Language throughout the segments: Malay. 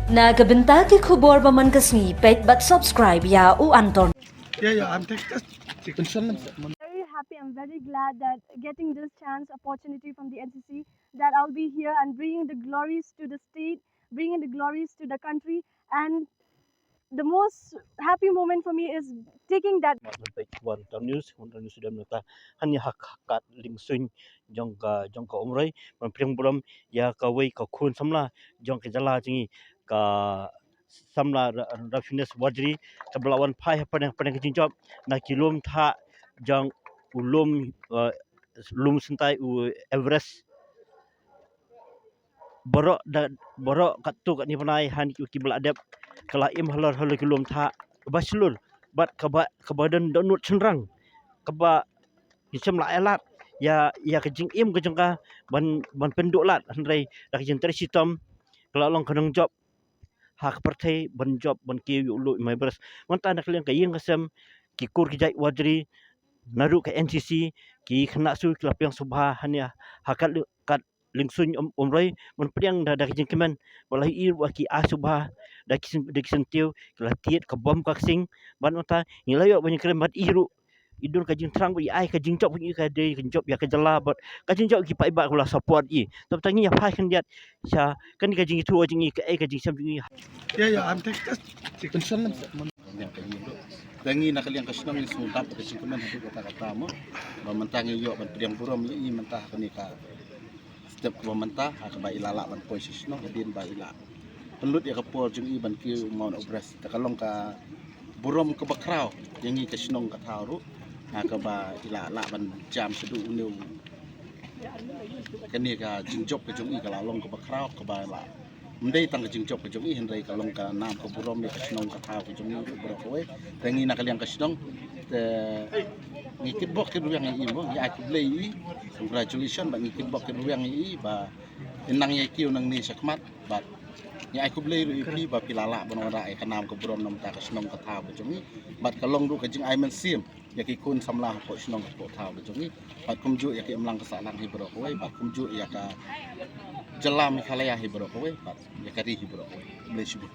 Nagabenta ki khubor ba man kasni pet but subscribe ya u anton. Yeah, I'm taking Very happy. I'm very glad that getting this chance, opportunity from the NCC, that I'll be here and bringing the glories to the state, bringing the glories to the country. And the most happy moment for me is taking that. News sudah menata hanya hak lingsun jongka umrai mempriang belum ya kawai ka kun samla jongka jala jingi ka Samla Refines Warjri kebelawan phai padang kejinjop na kilom tha jang ulum lum sentai u Everest borok katu kat ni panai han ki beladap kala im halor kilom tha baslul bat kabadan donut cenrang keba hisam la elat ya kejing im kejengka ban penduk lat handrai dak jeng tersitom kalau long kenang job hak partai ban job ban ki ulu mai beras manta nak liang kayeng kasem ki kur ki jai Warjri naru ke NCC ki kena su kelap yang subha hanya hakat kat lingsun umrai mun priang dah kejeng kemen wallahi ir wa ki asubha dak sentiu kelatiet ke bom kaksing ban manta ngilayo banyak krem bat iru idul kajing terang bagi ai kajing job bagi ka de kajing job ya ka jala but kajing job ki pai ba kula support i tapi tangi ya pai kan dia sya kan kajing itu kajing i ka ai kajing sam i Yeah, I'm taking Tangi nak kalian kasih nama semua dapat kecil kemen hati kata mo, mementangi yo ban pediang buram i mentah kani ka setiap mementah ka ba ilala ban posisi no hadin ba ila pelut ya kapol jeng i ban ki mau obras takalong ka buram ke bakrau yang i kasnong ka tharu ka ba ilala ban jam sedu new kani ka jingjop ke jeng i ka lalong ke bakrau ka ba la mendai tang kejing job kejong i hendrai kalong ka nam ke burom ni kasnong ka thau kejong i berapa we tangi nak kalian kasnong ngikit bok ke ruang i mo ya aku blai i congratulations ba ngikit bok ke ruang i ba inang ye kiu nang ni sakmat ba ya aku blai ru i ba pilala ban ora ai kanam ke burom nam ta kasnong ka thau kejong i ba kalong ru kejing ai men sim ya ki kun samla ko snong ko thau kejong i ba kumju ya ki amlang ka salang hi berapa we ba kumju ya ka jelam kalaya hibro kowe pat ya kari hibro boleh subuh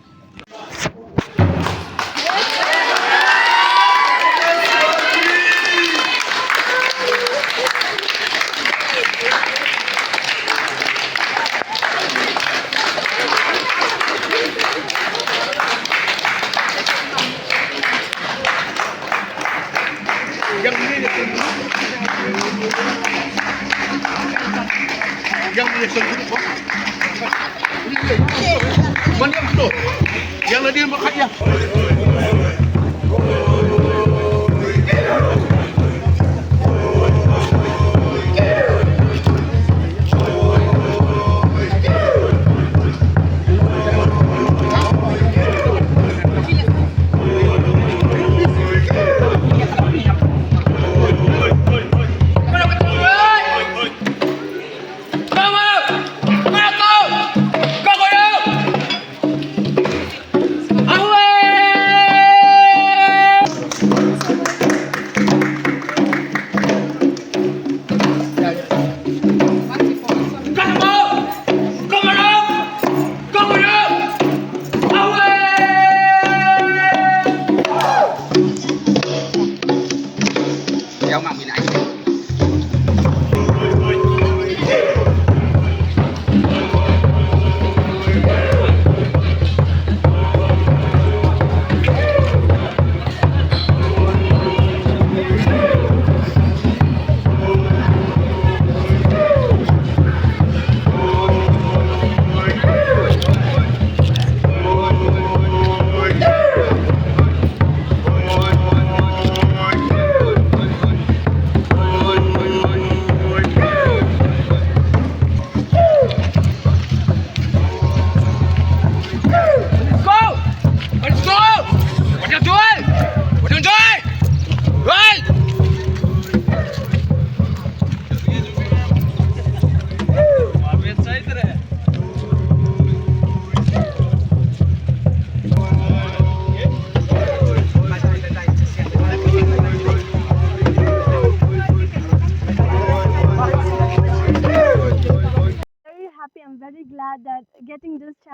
yang ni sebut mana yang tu yang lagi makan ya Away!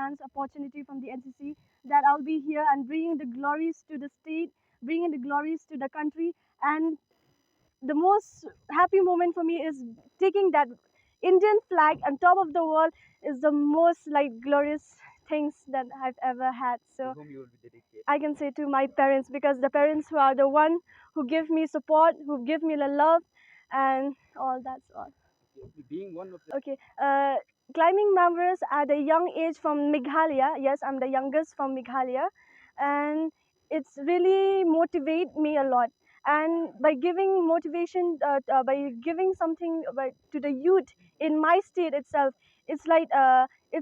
chance, opportunity from the NCC that I'll be here and bringing the glories to the state, bringing the glories to the country. And the most happy moment for me is taking that Indian flag on top of the wall is the most like glorious things that I've ever had. So I can say to my parents, because the parents who are the one who give me support, who give me the love, and all that's all. Okay. Climbing Mount at a young age from Meghalaya. Yes, I'm the youngest from Meghalaya, and it's really motivate me a lot. And by giving motivation, by giving something to the youth in my state itself, it's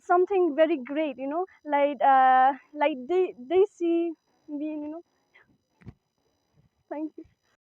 something very great, you know. Like they see me, you know. Thank you.